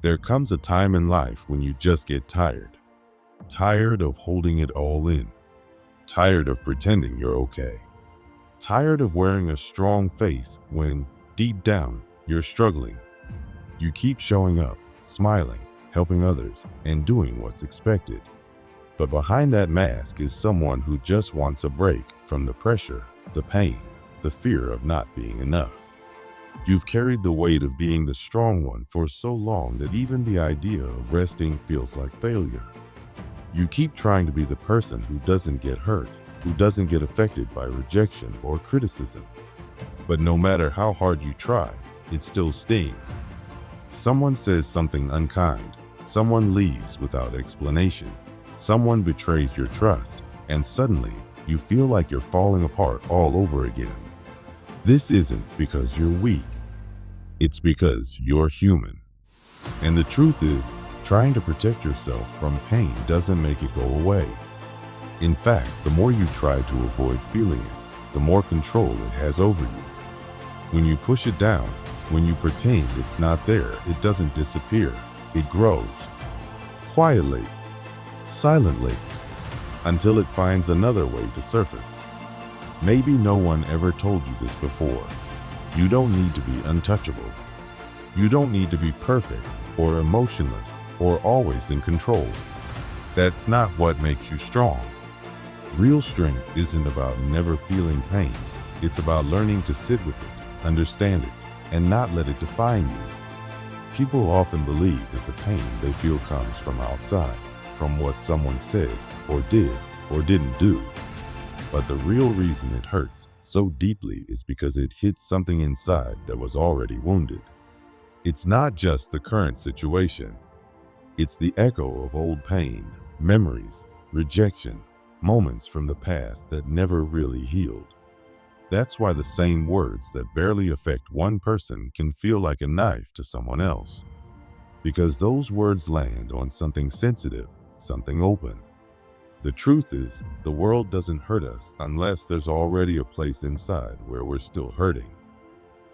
There comes a time in life when you just get tired. Tired of holding it all in. Tired of pretending you're okay. Tired of wearing a strong face when, deep down, you're struggling. You keep showing up, smiling, helping others, and doing what's expected. But behind that mask is someone who just wants a break from the pressure, the pain, the fear of not being enough. You've carried the weight of being the strong one for so long that even the idea of resting feels like failure. You keep trying to be the person who doesn't get hurt, who doesn't get affected by rejection or criticism. But no matter how hard you try, it still stings. Someone says something unkind, someone leaves without explanation, someone betrays your trust, and suddenly you feel like you're falling apart all over again. This isn't because you're weak. It's because you're human. And the truth is, trying to protect yourself from pain doesn't make it go away. In fact, the more you try to avoid feeling it, the more control it has over you. When you push it down, when you pretend it's not there, it doesn't disappear. It grows. Quietly, silently, until it finds another way to surface. Maybe no one ever told you this before. You don't need to be untouchable. You don't need to be perfect or emotionless or always in control. That's not what makes you strong. Real strength isn't about never feeling pain. It's about learning to sit with it, understand it, and not let it define you. People often believe that the pain they feel comes from outside, from what someone said or did or didn't do. But the real reason it hurts so deeply is because it hits something inside that was already wounded. It's not just the current situation. It's the echo of old pain, memories, rejection, moments from the past that never really healed. That's why the same words that barely affect one person can feel like a knife to someone else. Because those words land on something sensitive, something open. The truth is, the world doesn't hurt us unless there's already a place inside where we're still hurting.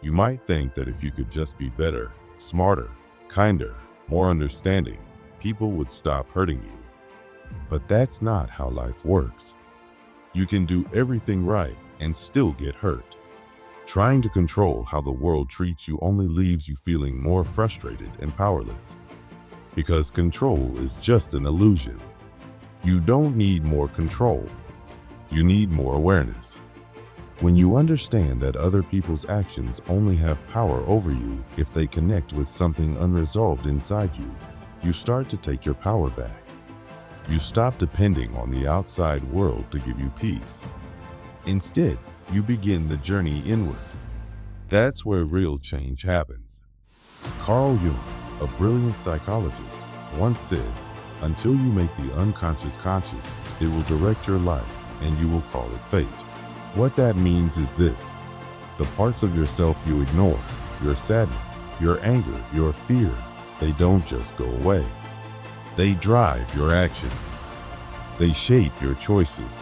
You might think that if you could just be better, smarter, kinder, more understanding, people would stop hurting you. But that's not how life works. You can do everything right and still get hurt. Trying to control how the world treats you only leaves you feeling more frustrated and powerless. Because control is just an illusion. You don't need more control. You need more awareness. When you understand that other people's actions only have power over you if they connect with something unresolved inside you, you start to take your power back. You stop depending on the outside world to give you peace. Instead, you begin the journey inward. That's where real change happens. Carl Jung, a brilliant psychologist, once said, "Until you make the unconscious conscious, it will direct your life and you will call it fate." What that means is this: the parts of yourself you ignore, your sadness, your anger, your fear, they don't just go away. They drive your actions. They shape your choices.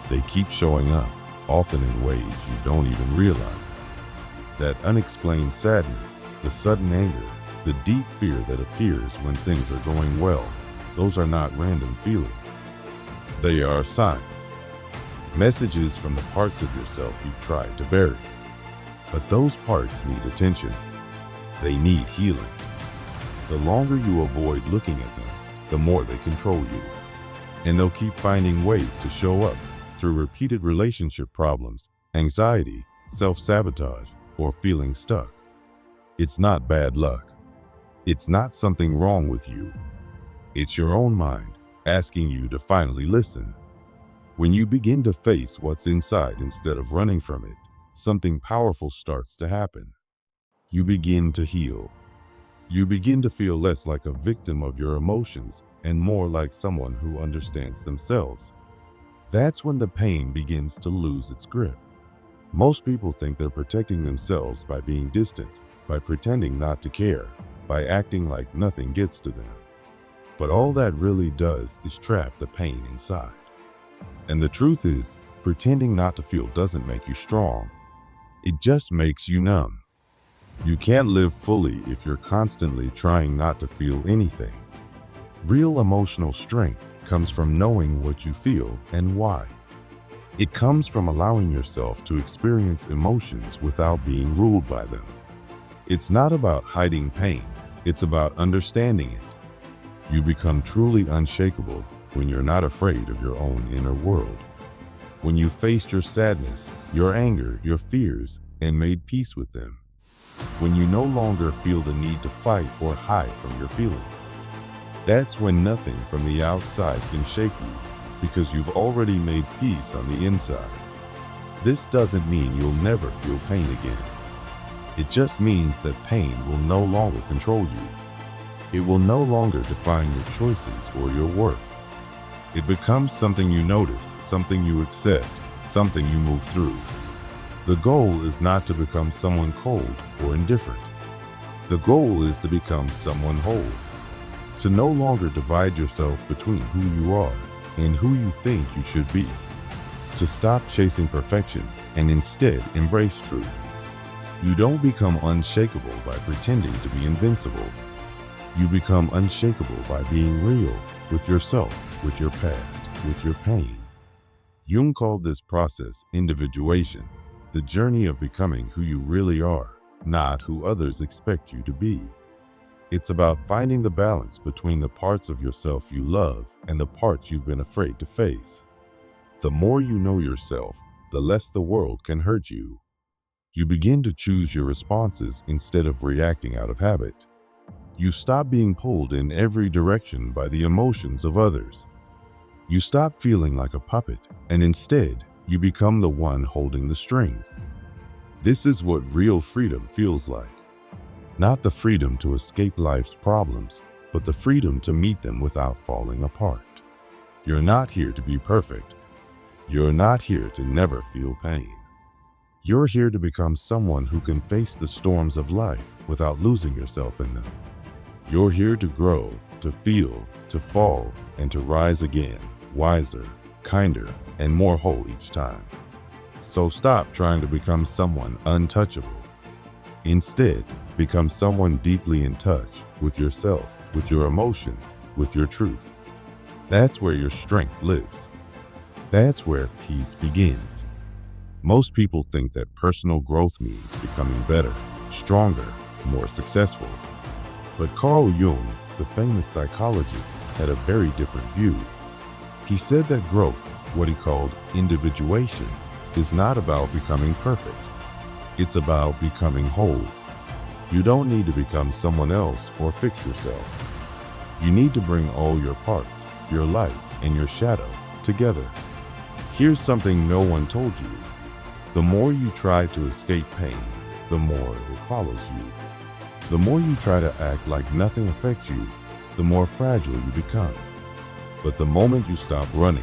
They keep showing up, often in ways you don't even realize. That unexplained sadness, the sudden anger, the deep fear that appears when things are going well, those are not random feelings. They are signs. Messages from the parts of yourself you've tried to bury. But those parts need attention. They need healing. The longer you avoid looking at them, the more they control you. And they'll keep finding ways to show up through repeated relationship problems, anxiety, self-sabotage, or feeling stuck. It's not bad luck. It's not something wrong with you. It's your own mind asking you to finally listen. When you begin to face what's inside instead of running from it, something powerful starts to happen. You begin to heal. You begin to feel less like a victim of your emotions and more like someone who understands themselves. That's when the pain begins to lose its grip. Most people think they're protecting themselves by being distant, by pretending not to care, by acting like nothing gets to them. But all that really does is trap the pain inside. And the truth is, pretending not to feel doesn't make you strong. It just makes you numb. You can't live fully if you're constantly trying not to feel anything. Real emotional strength comes from knowing what you feel and why. It comes from allowing yourself to experience emotions without being ruled by them. It's not about hiding pain, it's about understanding it. You become truly unshakable when you're not afraid of your own inner world. When you faced your sadness, your anger, your fears, and made peace with them. When you no longer feel the need to fight or hide from your feelings. That's when nothing from the outside can shake you, because you've already made peace on the inside. This doesn't mean you'll never feel pain again. It just means that pain will no longer control you. It will no longer define your choices or your worth. It becomes something you notice, something you accept, something you move through. The goal is not to become someone cold or indifferent. The goal is to become someone whole. To no longer divide yourself between who you are and who you think you should be. To stop chasing perfection and instead embrace truth. You don't become unshakable by pretending to be invincible. You become unshakable by being real with yourself, with your past, with your pain. Jung called this process individuation, the journey of becoming who you really are, not who others expect you to be. It's about finding the balance between the parts of yourself you love and the parts you've been afraid to face. The more you know yourself, the less the world can hurt you. You begin to choose your responses instead of reacting out of habit. You stop being pulled in every direction by the emotions of others. You stop feeling like a puppet, and instead, you become the one holding the strings. This is what real freedom feels like. Not the freedom to escape life's problems, but the freedom to meet them without falling apart. You're not here to be perfect. You're not here to never feel pain. You're here to become someone who can face the storms of life without losing yourself in them. You're here to grow, to feel, to fall, and to rise again, wiser, kinder, and more whole each time. So stop trying to become someone untouchable. Instead, become someone deeply in touch with yourself, with your emotions, with your truth. That's where your strength lives. That's where peace begins. Most people think that personal growth means becoming better, stronger, more successful. But Carl Jung, the famous psychologist, had a very different view. He said that growth, what he called individuation, is not about becoming perfect. It's about becoming whole. You don't need to become someone else or fix yourself. You need to bring all your parts, your light and your shadow, together. Here's something no one told you. The more you try to escape pain, the more it follows you. The more you try to act like nothing affects you, the more fragile you become. But the moment you stop running,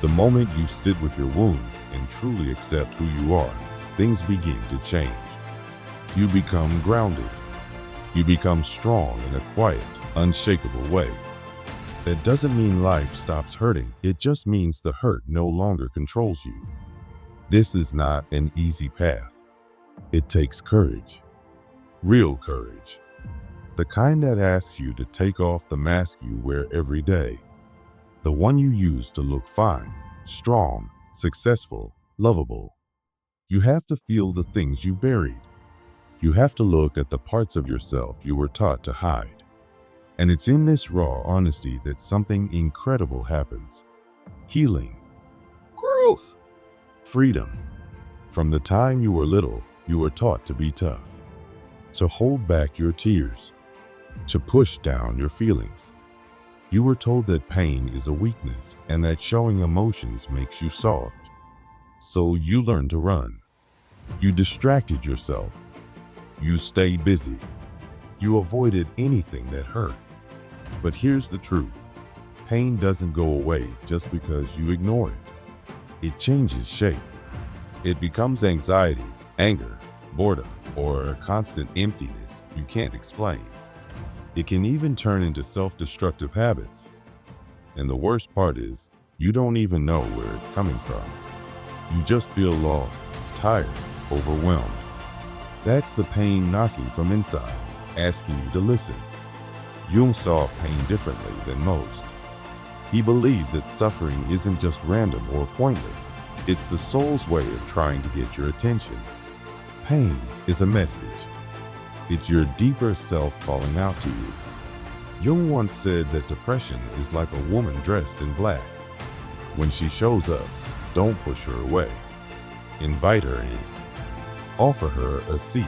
the moment you sit with your wounds and truly accept who you are, things begin to change. You become grounded. You become strong in a quiet, unshakable way. That doesn't mean life stops hurting. It just means the hurt no longer controls you. This is not an easy path. It takes courage. Real courage. The kind that asks you to take off the mask you wear every day. The one you use to look fine, strong, successful, lovable. You have to feel the things you buried. You have to look at the parts of yourself you were taught to hide. And it's in this raw honesty that something incredible happens. Healing. Growth. Freedom. From the time you were little, you were taught to be tough. To hold back your tears. To push down your feelings. You were told that pain is a weakness and that showing emotions makes you soft. So you learned to run. You distracted yourself. You stayed busy. You avoided anything that hurt. But here's the truth. Pain doesn't go away just because you ignore it. It changes shape. It becomes anxiety, anger, boredom, or a constant emptiness you can't explain. It can even turn into self-destructive habits. And the worst part is, you don't even know where it's coming from. You just feel lost, tired, overwhelmed. That's the pain knocking from inside, asking you to listen. Jung saw pain differently than most. He believed that suffering isn't just random or pointless. It's the soul's way of trying to get your attention. Pain is a message. It's your deeper self calling out to you. Jung once said that depression is like a woman dressed in black. When she shows up, don't push her away. Invite her in. Offer her a seat.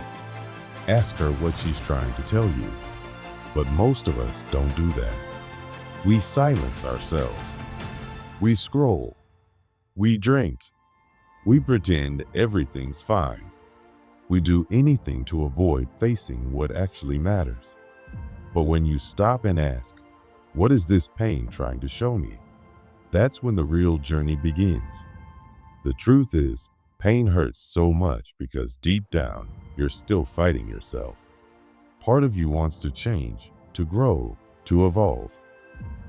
Ask her what she's trying to tell you. But most of us don't do that. We silence ourselves. We scroll. We drink. We pretend everything's fine. We do anything to avoid facing what actually matters. But when you stop and ask, what is this pain trying to show me? That's when the real journey begins. The truth is, pain hurts so much because deep down, you're still fighting yourself. Part of you wants to change, to grow, to evolve.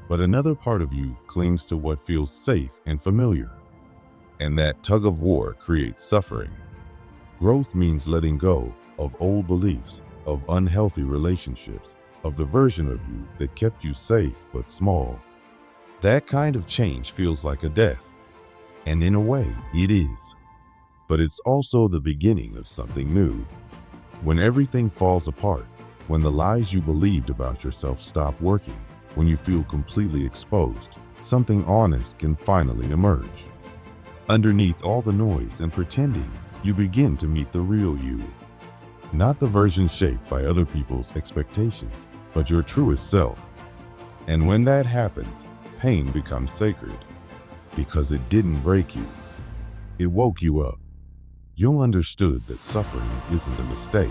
But another part of you clings to what feels safe and familiar. And that tug of war creates suffering. Growth means letting go of old beliefs, of unhealthy relationships, of the version of you that kept you safe but small. That kind of change feels like a death. And in a way, it is. But it's also the beginning of something new. When everything falls apart, when the lies you believed about yourself stop working, when you feel completely exposed, something honest can finally emerge. Underneath all the noise and pretending, you begin to meet the real you. Not the version shaped by other people's expectations, but your truest self. And when that happens, pain becomes sacred. Because it didn't break you. It woke you up. Jung understood that suffering isn't a mistake.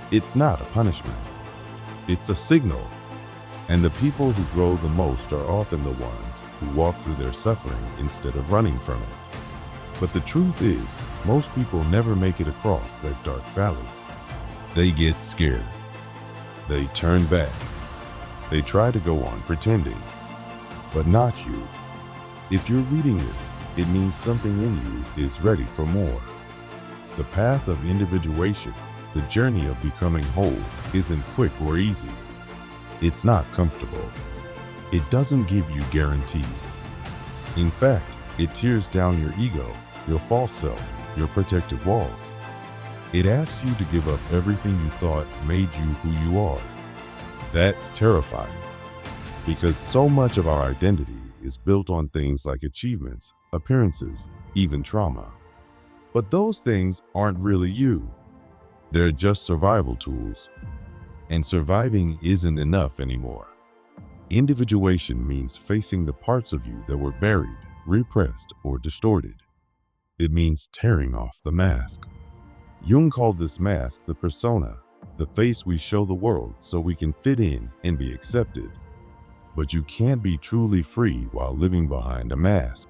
It's not a punishment. It's a signal. And the people who grow the most are often the ones who walk through their suffering instead of running from it. But the truth is, most people never make it across that dark valley. They get scared. They turn back. They try to go on pretending. But not you. If you're reading this, it means something in you is ready for more. The path of individuation, the journey of becoming whole, isn't quick or easy. It's not comfortable. It doesn't give you guarantees. In fact, it tears down your ego, your false self, your protective walls. It asks you to give up everything you thought made you who you are. That's terrifying, because so much of our identity is built on things like achievements, appearances, even trauma. But those things aren't really you. They're just survival tools. And surviving isn't enough anymore. Individuation means facing the parts of you that were buried, repressed, or distorted. It means tearing off the mask. Jung called this mask the persona, the face we show the world so we can fit in and be accepted. But you can't be truly free while living behind a mask.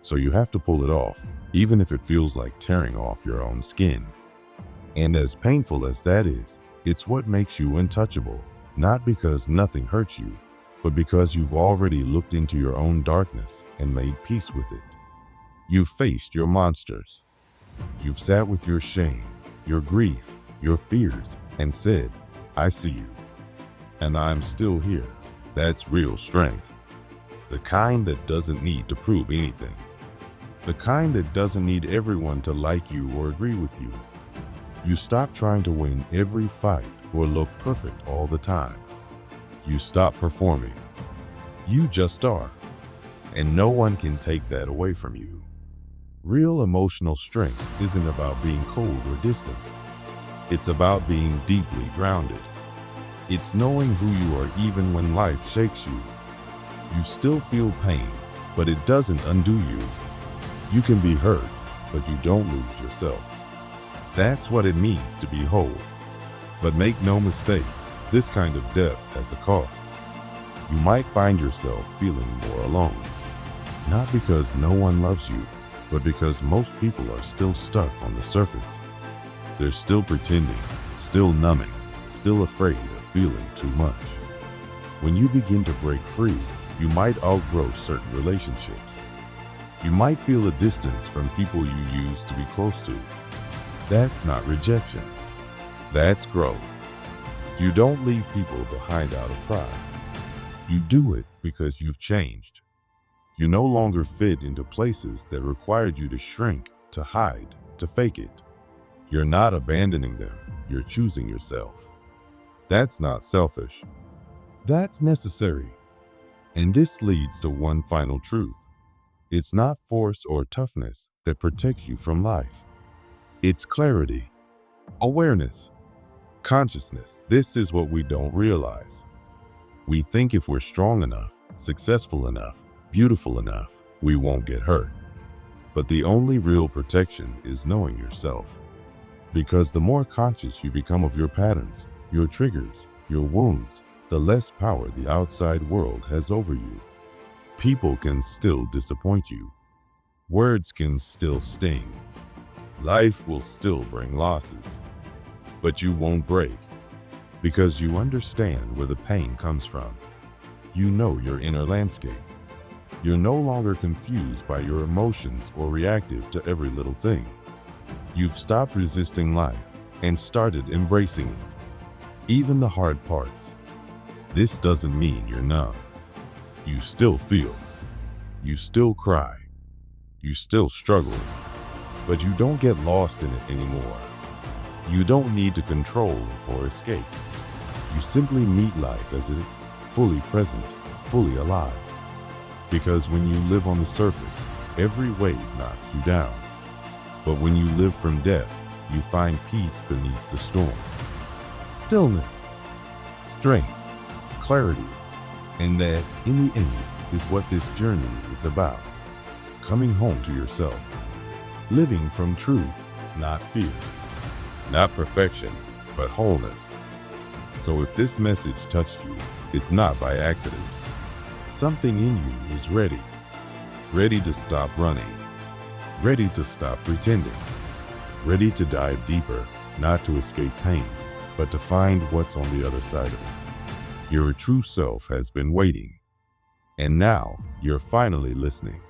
So you have to pull it off, even if it feels like tearing off your own skin. And as painful as that is, it's what makes you untouchable, not because nothing hurts you, but because you've already looked into your own darkness and made peace with it. You've faced your monsters. You've sat with your shame, your grief, your fears, and said, I see you. And I'm still here. That's real strength. The kind that doesn't need to prove anything. The kind that doesn't need everyone to like you or agree with you. You stop trying to win every fight or look perfect all the time. You stop performing. You just are. And no one can take that away from you. Real emotional strength isn't about being cold or distant. It's about being deeply grounded. It's knowing who you are even when life shakes you. You still feel pain, but it doesn't undo you. You can be hurt, but you don't lose yourself. That's what it means to be whole. But make no mistake, this kind of depth has a cost. You might find yourself feeling more alone. Not because no one loves you, but because most people are still stuck on the surface. They're still pretending, still numbing, still afraid of feeling too much. When you begin to break free, you might outgrow certain relationships. You might feel a distance from people you used to be close to. That's not rejection. That's growth. You don't leave people behind out of pride. You do it because you've changed. You no longer fit into places that required you to shrink, to hide, to fake it. You're not abandoning them. You're choosing yourself. That's not selfish. That's necessary. And this leads to one final truth. It's not force or toughness that protects you from life. It's clarity, awareness, consciousness. This is what we don't realize. We think if we're strong enough, successful enough, beautiful enough, we won't get hurt. But the only real protection is knowing yourself. Because the more conscious you become of your patterns, your triggers, your wounds, the less power the outside world has over you. People can still disappoint you. Words can still sting. Life will still bring losses. But you won't break because you understand where the pain comes from. You know your inner landscape. You're no longer confused by your emotions or reactive to every little thing. You've stopped resisting life and started embracing it, even the hard parts. This doesn't mean you're numb. You still feel. You still cry. You still struggle. But you don't get lost in it anymore. You don't need to control or escape. You simply meet life as it is, fully present, fully alive. Because when you live on the surface, every wave knocks you down. But when you live from depth, you find peace beneath the storm. Stillness, strength, clarity, and that, in the end, is what this journey is about. Coming home to yourself. Living from truth, not fear. Not perfection, but wholeness. So if this message touched you, it's not by accident. Something in you is ready. Ready to stop running. Ready to stop pretending. Ready to dive deeper, not to escape pain, but to find what's on the other side of it. Your true self has been waiting. And now you're finally listening.